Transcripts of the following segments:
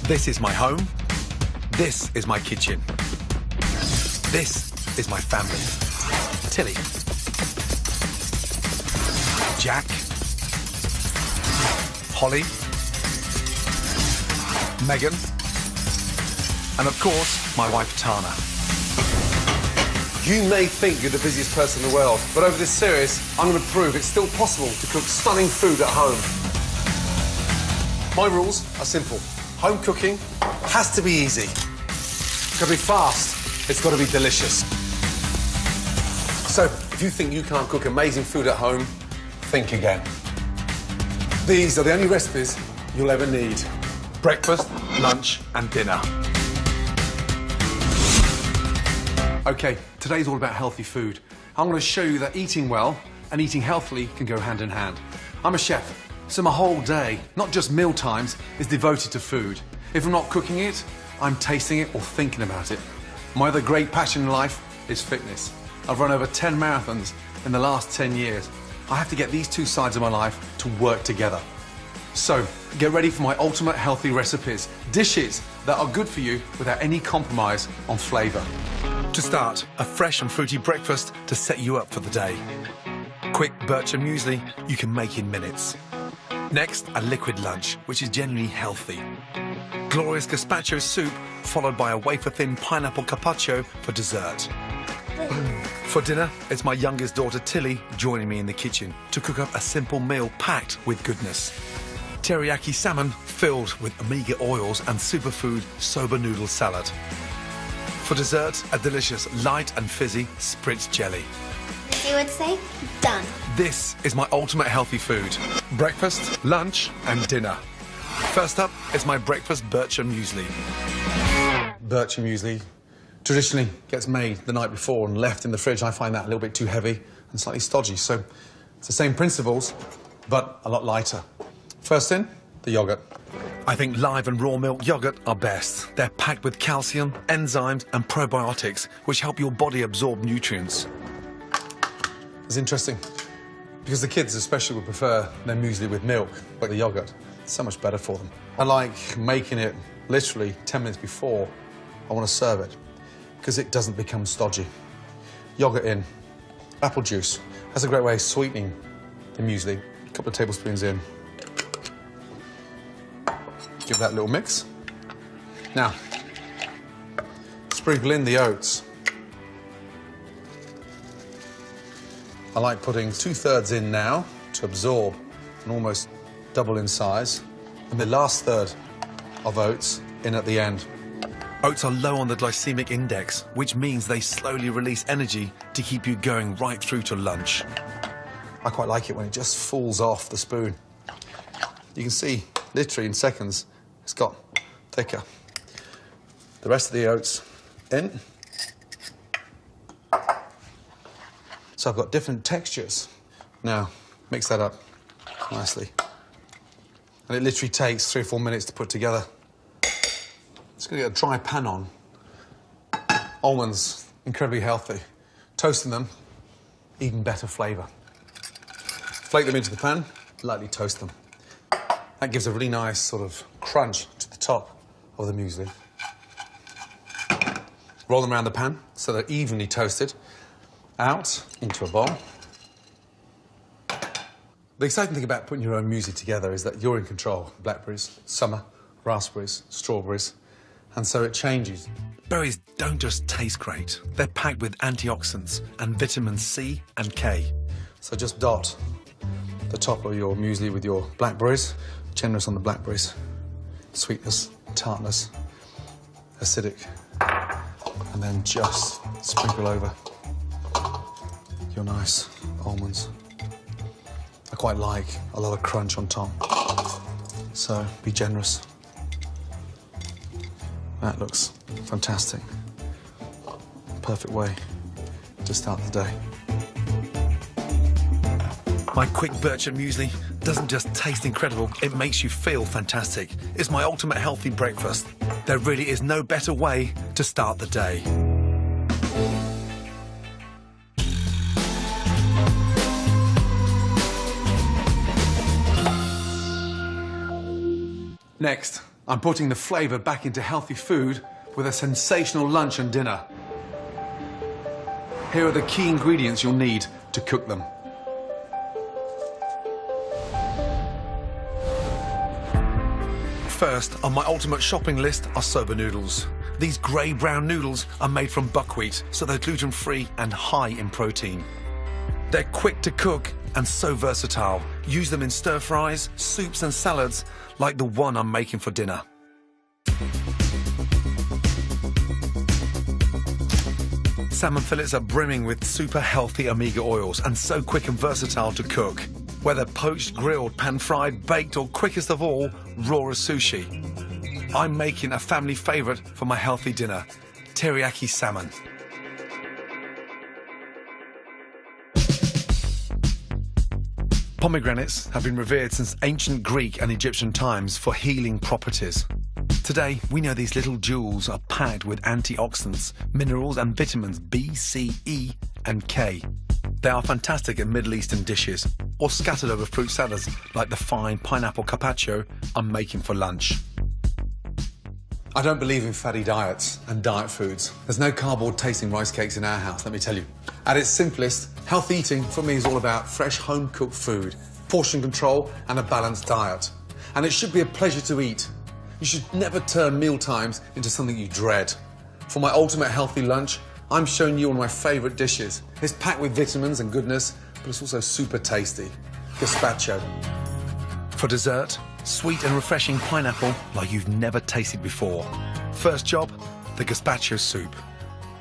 This is my home. This is my kitchen. This is my family. Tilly. Jack. Holly. Megan. And of course, my wife Tana. You may think you're the busiest person in the world, but over this series, I'm going to prove it's still possible to cook stunning food at home. My rules are simple. Home cooking has to be easy. It's got to be fast. It's got to be delicious. So, if you think you can't cook amazing food at home, think again. These are the only recipes you'll ever need. Breakfast, lunch and dinner. OK, today's all about healthy food. I'm going to show you that eating well and eating healthily can go hand in hand. I'm a chef, so my whole day, not just meal times, is devoted to food. If I'm not cooking it, I'm tasting it or thinking about it. My other great passion in life is fitness. I've run over 10 marathons in the last 10 years. I have to get these two sides of my life to work together. So, get ready for my ultimate healthy recipes. Dishes that are good for you without any compromise on flavour. To start, a fresh and fruity breakfast to set you up for the day. Quick birch and muesli you can make in minutes. Next, a liquid lunch, which is generally healthy. Glorious gazpacho soup, followed by a wafer-thin pineapple carpaccio for dessert. For dinner, it's my youngest daughter Tilly joining me in the kitchen to cook up a simple meal packed with goodness. Teriyaki salmon filled with omega oils and superfood soba noodle salad. For dessert, a delicious light and fizzy spritz jelly. You would say, done. This is my ultimate healthy food. Breakfast, lunch and dinner. First up is my breakfast birch and muesli. Birch and muesli traditionally gets made the night before and left in the fridge. I find that a little bit too heavy and slightly stodgy. So it's the same principles, but a lot lighter. First in, the yoghurt. I think live and raw milk yoghurt are best. They're packed with calcium, enzymes and probiotics, which help your body absorb nutrients. It's interesting, because the kids especially would prefer their muesli with milk, but the yoghurt, it's so much better for them. I like making it literally 10 minutes before I want to serve it, because it doesn't become stodgy. Yoghurt in, apple juice. That's a great way of sweetening the muesli. A couple of tablespoons in. Give that a little mix. Now, sprinkle in the oats. I like putting 2/3 in now to absorb and almost double in size. And the last third of oats in at the end. Oats are low on the glycemic index, which means they slowly release energy to keep you going right through to lunch. I quite like it when it just falls off the spoon. You can see, literally in seconds, it's got thicker. The rest of the oats in. So I've got different textures. Now, mix that up nicely. And it literally takes 3 or 4 minutes to put together. Just gonna get a dry pan on. Almonds, incredibly healthy. Toasting them, even better flavour. Flake them into the pan, lightly toast them. That gives a really nice sort of crunch to the top of the muesli. Roll them around the pan so they're evenly toasted. Out into a bowl. The exciting thing about putting your own muesli together is that you're in control. Blackberries, summer, raspberries, strawberries, and so it changes. Berries don't just taste great. They're packed with antioxidants and vitamins C and K. So just dot the top of your muesli with your blackberries. Generous on the blackberries. Sweetness, tartness, acidic. And then just sprinkle over your nice almonds. I quite like a lot of crunch on top. So be generous. That looks fantastic. Perfect way to start the day. My quick birch and muesli doesn't just taste incredible, it makes you feel fantastic. It's my ultimate healthy breakfast. There really is no better way to start the day. Next, I'm putting the flavour back into healthy food with a sensational lunch and dinner. Here are the key ingredients you'll need to cook them. First, on my ultimate shopping list are soba noodles. These grey-brown noodles are made from buckwheat, so they're gluten-free and high in protein. They're quick to cook and so versatile. Use them in stir-fries, soups and salads, like the one I'm making for dinner. Salmon fillets are brimming with super healthy omega oils and so quick and versatile to cook. Whether poached, grilled, pan-fried, baked or quickest of all, raw as sushi. I'm making a family favourite for my healthy dinner, teriyaki salmon. Pomegranates have been revered since ancient Greek and Egyptian times for healing properties. Today, we know these little jewels are packed with antioxidants, minerals and vitamins B, C, E and K. They are fantastic in Middle Eastern dishes or scattered over fruit salads like the fine pineapple carpaccio I'm making for lunch. I don't believe in fatty diets and diet foods. There's no cardboard tasting rice cakes in our house, let me tell you. At its simplest, healthy eating for me is all about fresh home-cooked food, portion control and a balanced diet. And it should be a pleasure to eat. You should never turn meal times into something you dread. For my ultimate healthy lunch, I'm showing you one of my favourite dishes. It's packed with vitamins and goodness, but it's also super tasty. Gazpacho. For dessert, sweet and refreshing pineapple like you've never tasted before. First job, the gazpacho soup.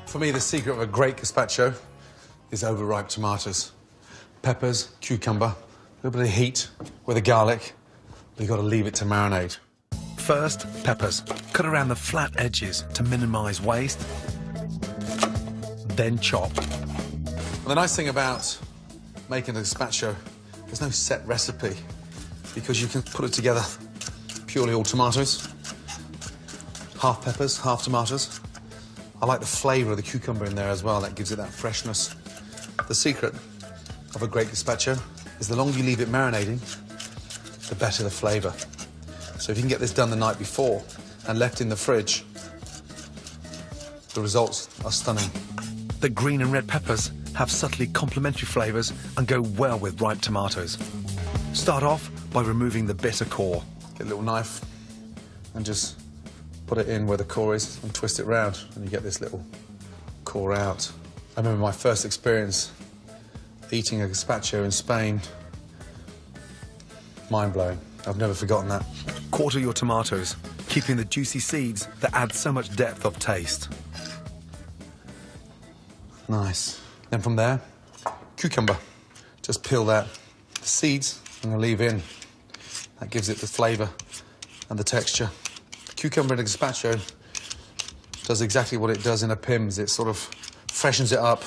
For me, the secret of a great gazpacho is overripe tomatoes. Peppers, cucumber, a little bit of heat with the garlic, but you've got to leave it to marinate. First, peppers. Cut around the flat edges to minimise waste. Then chop. And the nice thing about making a gazpacho, there's no set recipe because you can put it together purely all tomatoes, half peppers, half tomatoes. I like the flavour of the cucumber in there as well, that gives it that freshness. The secret of a great gazpacho is the longer you leave it marinating, the better the flavour. So if you can get this done the night before and left in the fridge, the results are stunning. The green and red peppers have subtly complementary flavours and go well with ripe tomatoes. Start off by removing the bitter core. Get a little knife and just put it in where the core is and twist it round and you get this little core out. I remember my first experience eating a gazpacho in Spain. Mind-blowing. I've never forgotten that. Quarter your tomatoes, keeping the juicy seeds that add so much depth of taste. Nice. Then from there, cucumber. Just peel that. The seeds I'm going to leave in. That gives it the flavour and the texture. Cucumber in a gazpacho does exactly what it does in a Pim's. It sort of freshens it up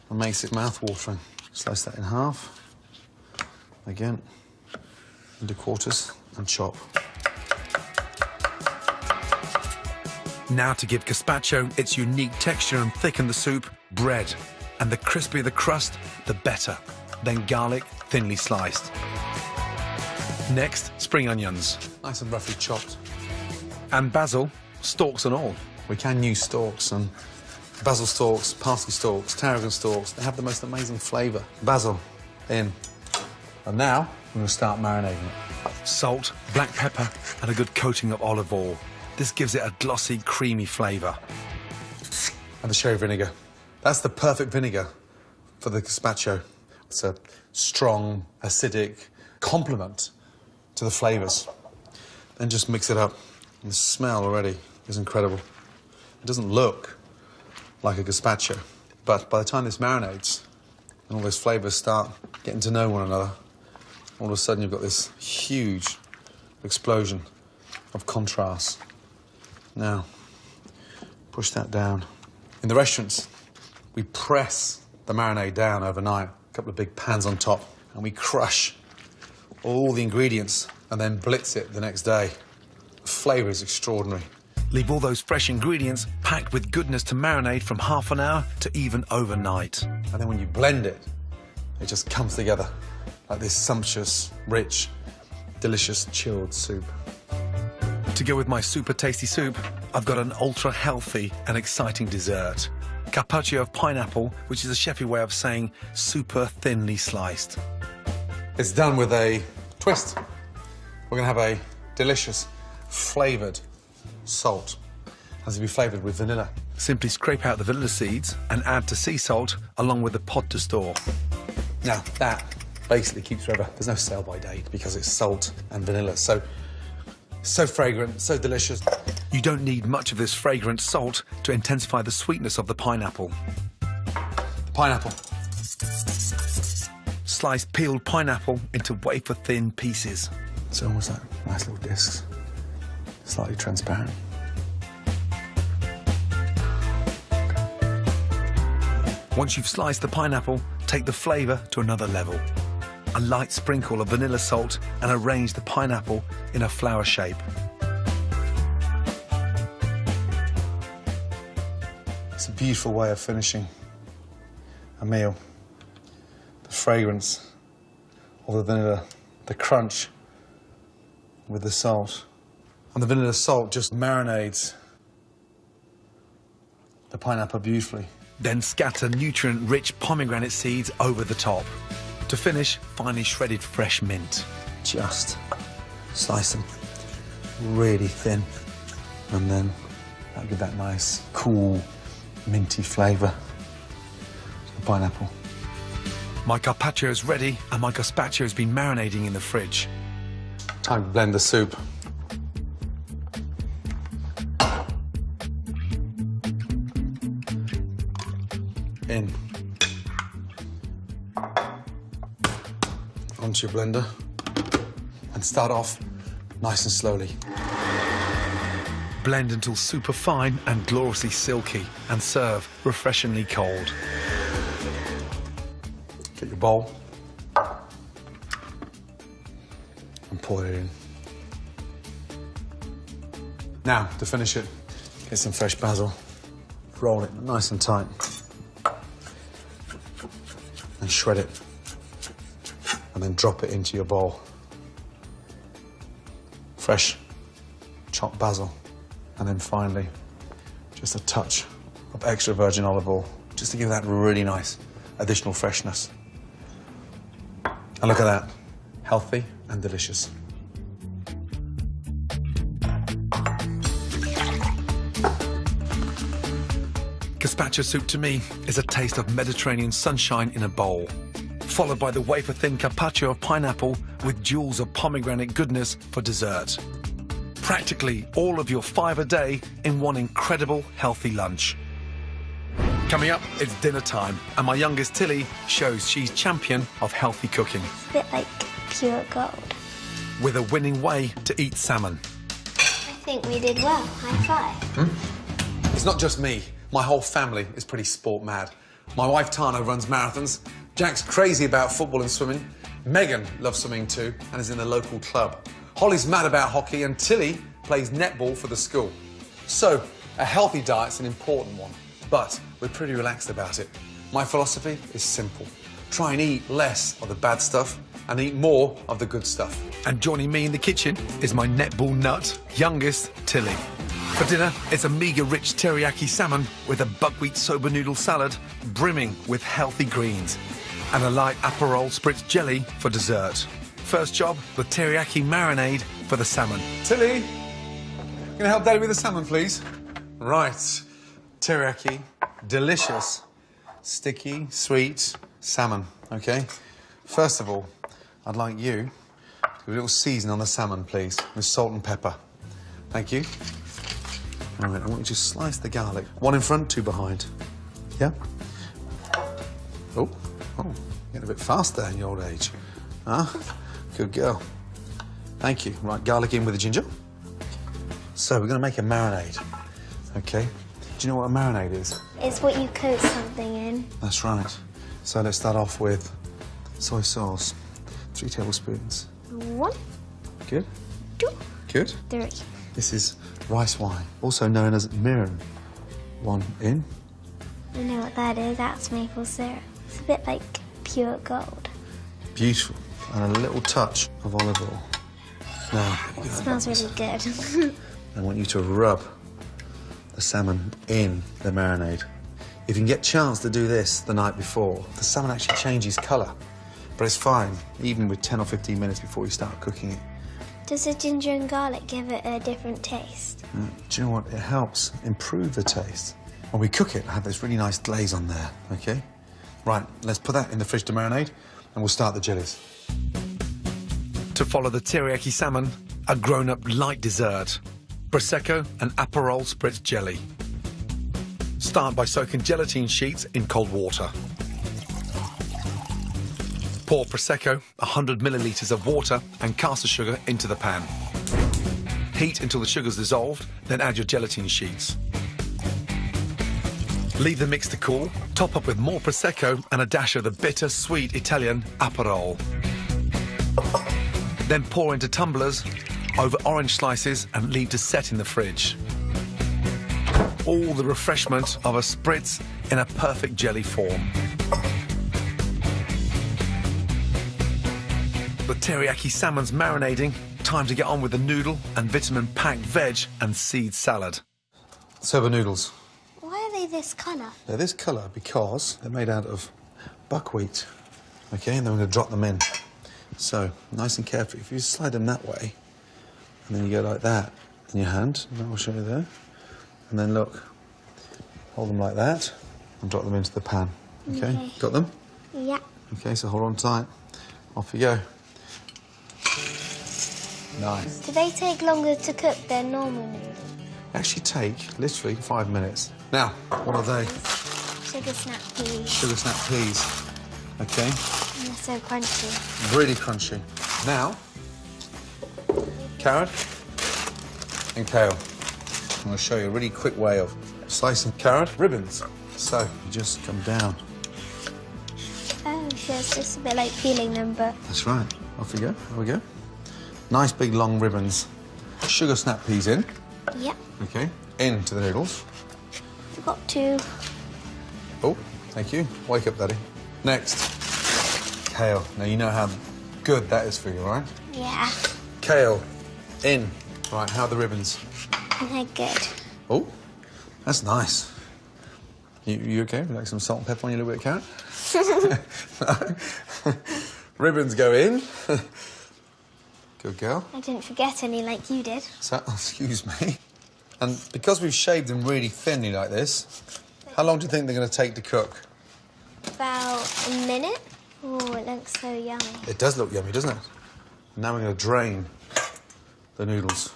and makes it mouth-watering. Slice that in half. Again, into quarters and chop. Now to give gazpacho its unique texture and thicken the soup, bread. And the crispier the crust, the better. Then garlic, thinly sliced. Next, spring onions. Nice and roughly chopped. And basil, stalks and all. We can use stalks, and basil stalks, parsley stalks, tarragon stalks, they have the most amazing flavour. Basil in. And now, I'm going to start marinating it. Salt, black pepper and a good coating of olive oil. This gives it a glossy, creamy flavour. And the sherry vinegar. That's the perfect vinegar for the gazpacho. It's a strong, acidic complement to the flavours. Then just mix it up. And the smell already is incredible. It doesn't look like a gazpacho, but by the time this marinates and all those flavours start getting to know one another, all of a sudden you've got this huge explosion of contrast. Now, push that down. In the restaurants, we press the marinade down overnight, a couple of big pans on top, and we crush all the ingredients and then blitz it the next day. The flavour is extraordinary. Leave all those fresh ingredients packed with goodness to marinate from half an hour to even overnight. And then when you blend it, it just comes together like this sumptuous, rich, delicious, chilled soup. To go with my super tasty soup, I've got an ultra healthy and exciting dessert. Carpaccio of pineapple, which is a chefy way of saying super thinly sliced. It's done with a twist. We're going to have a delicious flavoured salt. Has to be flavoured with vanilla. Simply scrape out the vanilla seeds and add to sea salt along with the pod to store. Now, that basically keeps forever. There's no sell-by date because it's salt and vanilla. So fragrant, so delicious. You don't need much of this fragrant salt to intensify the sweetness of the pineapple. The pineapple. Slice peeled pineapple into wafer-thin pieces. It's almost like nice little discs, slightly transparent. Once you've sliced the pineapple, take the flavour to another level. A light sprinkle of vanilla salt and arrange the pineapple in a flower shape. It's a beautiful way of finishing a meal. The fragrance of the vanilla, the crunch with the salt. And the vanilla salt just marinades the pineapple beautifully. Then scatter nutrient-rich pomegranate seeds over the top. To finish, finely shredded fresh mint. Just slice them really thin, and then that'll give that nice, cool, minty flavour to the pineapple. My carpaccio is ready, and my gazpacho has been marinating in the fridge. Time to blend the soup. In. Onto your blender and start off nice and slowly. Blend until super fine and gloriously silky, and serve refreshingly cold. Get your bowl and pour it in. Now, to finish it, get some fresh basil, roll it nice and tight, and shred it, and then drop it into your bowl. Fresh chopped basil, and then finally, just a touch of extra virgin olive oil, just to give that really nice additional freshness. And look at that, healthy and delicious. Gazpacho soup to me is a taste of Mediterranean sunshine in a bowl, followed by the wafer-thin carpaccio of pineapple with jewels of pomegranate goodness for dessert. Practically all of your 5 a day in one incredible healthy lunch. Coming up, it's dinner time, and my youngest Tilly shows she's champion of healthy cooking. A bit like pure gold. With a winning way to eat salmon. I think we did well. High five. It's not just me. My whole family is pretty sport mad. My wife Tana runs marathons. Jack's crazy about football and swimming. Megan loves swimming too and is in the local club. Holly's mad about hockey, and Tilly plays netball for the school. So, a healthy diet's an important one, but we're pretty relaxed about it. My philosophy is simple. Try and eat less of the bad stuff and eat more of the good stuff. And joining me in the kitchen is my netball nut, youngest Tilly. For dinner, it's a meagre-rich teriyaki salmon with a buckwheat soba noodle salad brimming with healthy greens, and a light Aperol spritz jelly for dessert. First job, the teriyaki marinade for the salmon. Tilly, gonna help Daddy with the salmon, please? Right, teriyaki, delicious, sticky, sweet salmon, okay? First of all, I'd like you to do a little season on the salmon, please, with salt and pepper. Thank you. All right, I want you to slice the garlic. 1 in front, 2 behind. Yeah? Oh, getting a bit fast there in your old age. Huh? Good girl. Thank you. Right, garlic in with the ginger. So we're going to make a marinade, okay? Do you know what a marinade is? It's what you coat something in. That's right. So let's start off with soy sauce. 3 tablespoons. 1, Good? 2, Good. 3. This is rice wine, also known as mirin. 1 in. I know what that is. That's maple syrup. It's a bit like pure gold. Beautiful. And a little touch of olive oil. Now, It smells really good. I want you to rub the salmon in the marinade. If you can get a chance to do this the night before, the salmon actually changes colour. But it's fine, even with 10 or 15 minutes before you start cooking it. Does the ginger and garlic give it a different taste? Do you know what? It helps improve the taste. When we cook it, I have this really nice glaze on there, OK? Right, let's put that in the fridge to marinate, and we'll start the jellies. To follow the teriyaki salmon, a grown-up light dessert. Prosecco and Aperol spritz jelly. Start by soaking gelatine sheets in cold water. Pour Prosecco, 100 millilitres of water and caster sugar into the pan. Heat until the sugar's dissolved, then add your gelatine sheets. Leave the mix to cool, top up with more Prosecco and a dash of the bitter, sweet Italian Aperol. Then pour into tumblers over orange slices and leave to set in the fridge. All the refreshment of a spritz in a perfect jelly form. The teriyaki salmon's marinating. Time to get on with the noodle and vitamin-packed veg and seed salad. Soba noodles. Why are they this colour? They're this colour because they're made out of buckwheat. OK, and then we're going to drop them in. So, nice and carefully. If you slide them that way, and then you go like that in your hand, and that will show you there. And then look, hold them like that, and drop them into the pan. OK? Got them? Yeah. OK, so hold on tight. Off you go. Nice. Do they take longer to cook than normal noodles? Actually take literally 5 minutes. Now, what are they? Sugar snap peas. Sugar snap peas. OK? And they're so crunchy. Really crunchy. Now, carrot and kale. I'm going to show you a really quick way of slicing carrot ribbons. So, you just come down. Oh, so it's just a bit like peeling them, but... That's right. Off you go. There we go. Nice big long ribbons. Sugar snap peas in. Yep. OK. Into the noodles. Forgot to... Oh, thank you. Wake up, Daddy. Next, kale. Now, you know how good that is for you, right? Yeah. Kale. In. Right, how are the ribbons? And they're good. Oh, that's nice. You OK? Would you like some salt and pepper on your little bit of carrot? Ribbons go in. Good girl. I didn't forget any like you did. So, excuse me. And because we've shaved them really thinly like this, how long do you think they're going to take to cook? About a minute. Oh, it looks so yummy. It does look yummy, doesn't it? Now we're going to drain the noodles.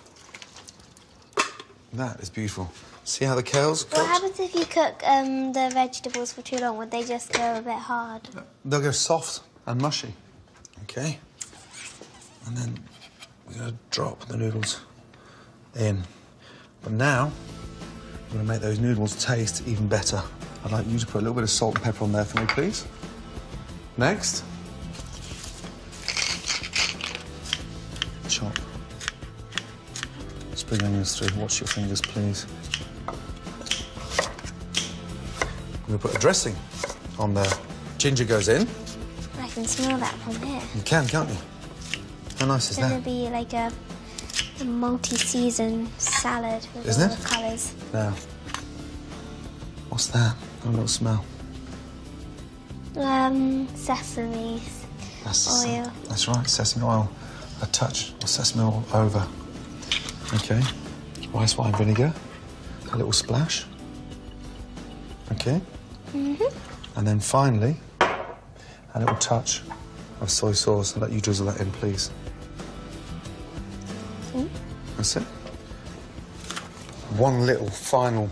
That is beautiful. See how the kale's cooked? What happens if you cook the vegetables for too long? Would they just go a bit hard? They'll go soft and mushy. OK? And then we're going to drop the noodles in. But now, we're going to make those noodles taste even better. I'd like you to put a little bit of salt and pepper on there for me, please. Next. Chop. Spring onions through. Watch your fingers, please. We're going to put a dressing on there. Ginger goes in. I can smell that from here. You can, can't you? How nice is It's that? going to be like a multi-season salad with Isn't all it? the colours. Now, what's that? Have a little smell. Sesame oil. That's right, sesame oil. A touch of sesame oil over. OK. Rice wine vinegar. A little splash. OK. And then finally, a little touch of soy sauce. I'll let you drizzle that in, please. That's it. One little final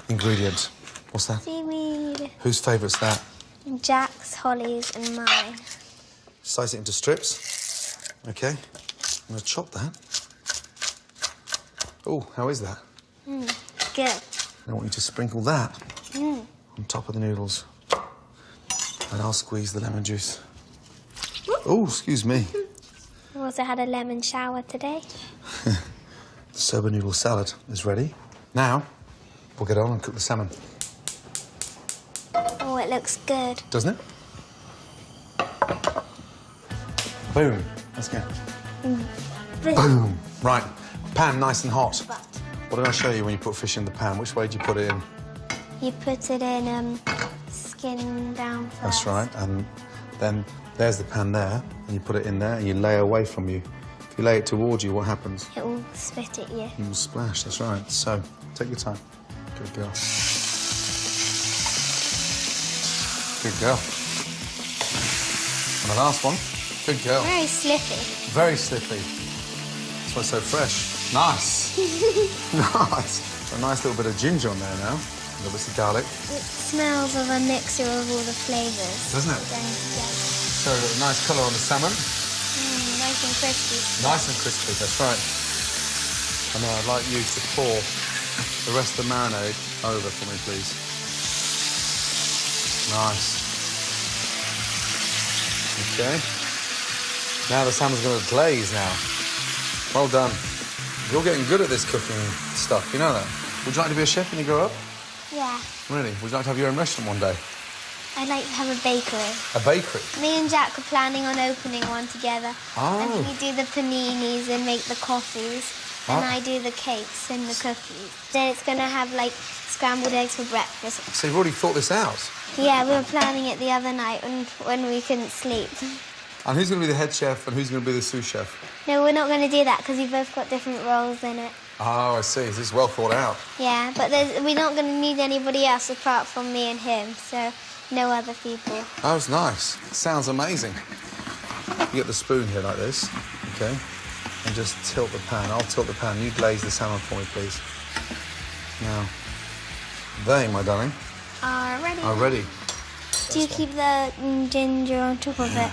ingredient. What's that? Seaweed. Whose favourite's that? Jack's, Holly's and mine. Slice it into strips. OK. I'm going to chop that. Oh, how is that? Good. I want you to sprinkle that on top of the noodles. And I'll squeeze the lemon juice. Oh, excuse me. I also had a lemon shower today. The soba noodle salad is ready. Now, we'll get on and cook the salmon. Oh, it looks good. Doesn't it? Boom. Let's go. Boom. Right. pan nice and hot. But What did I show you when you put fish in the pan? Which way do you put it in? you put it in skin down first. That's right, and then there's the pan there, and you put it in there, and you lay away from you. If you lay it towards you, what happens? It will spit at you. It will splash, that's right. So, take your time. Good girl. Good girl. And the last one. Good girl. Very slippy. Very slippy. That's why it's so fresh. Nice. Nice. A nice little bit of ginger on there now. And obviously garlic. It smells of a mixture of all the flavours. Doesn't it? Going together. So, a nice colour on the salmon. Nice and crispy. Nice and crispy, that's right. And now I'd like you to pour the rest of the marinade over for me, please. Nice. Okay. Now the salmon's going to glaze now. Well done. You're getting good at this cooking stuff, you know that? Would you like to be a chef when you grow up? Yeah. Really? Would you like to have your own restaurant one day? I'd like to have a bakery. A bakery? Me and Jack are planning on opening one together. Oh. And we do the paninis and make the coffees. And Oh. I do the cakes and the cookies. Then it's going to have, like, scrambled eggs for breakfast. So you've already thought this out? Yeah, we were planning it the other night when we couldn't sleep. And who's going to be the head chef and who's going to be the sous chef? No, we're not going to do that because we've both got different roles in it. Oh, I see. This is well thought out. Yeah, but we're not going to need anybody else apart from me and him, so no other people. That was nice. Sounds amazing. You get the spoon here like this, okay? And just tilt the pan. I'll tilt the pan. You glaze the salmon for me, please. Now, they, my darling, Are ready. are ready. Do you keep the ginger on top of it?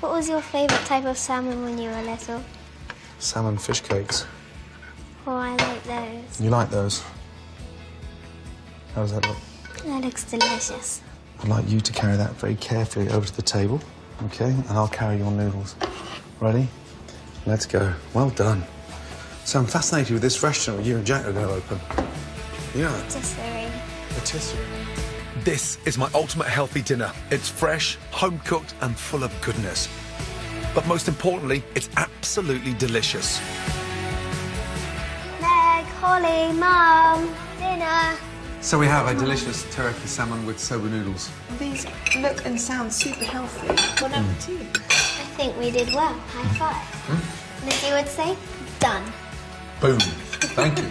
What was your favourite type of salmon when you were little? Salmon fish cakes. Oh, I like those. You like those? How does that look? That looks delicious. I'd like you to carry that very carefully over to the table, okay? And I'll carry your noodles. Ready? Let's go. Well done. So I'm fascinated with this restaurant you and Jack are going to open. Yeah. Patisserie. Patisserie. This is my ultimate healthy dinner. It's fresh, home-cooked and full of goodness. But most importantly, it's absolutely delicious. Meg, Holly, Mum, dinner. So we have a delicious teriyaki salmon with soba noodles. These look and sound super healthy. Bon appetit. I think we did well. High five. Lizzie would say, done. Boom. Thank you.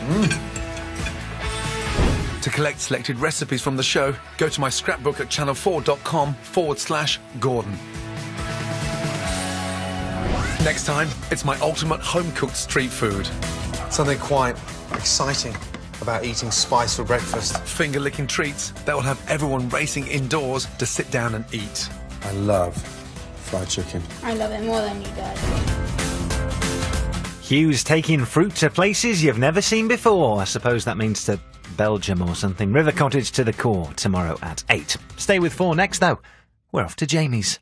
Boom. To collect selected recipes from the show, go to my scrapbook at channel4.com/Gordon. Next time, it's my ultimate home-cooked street food. Something quite exciting about eating spice for breakfast. Finger-licking treats that will have everyone racing indoors to sit down and eat. I love fried chicken. I love it more than you, Dad. Hugh's taking fruit to places you've never seen before. I suppose that means to Belgium or something. River Cottage to the core tomorrow at 8. Stay with 4 next, though. We're off to Jamie's.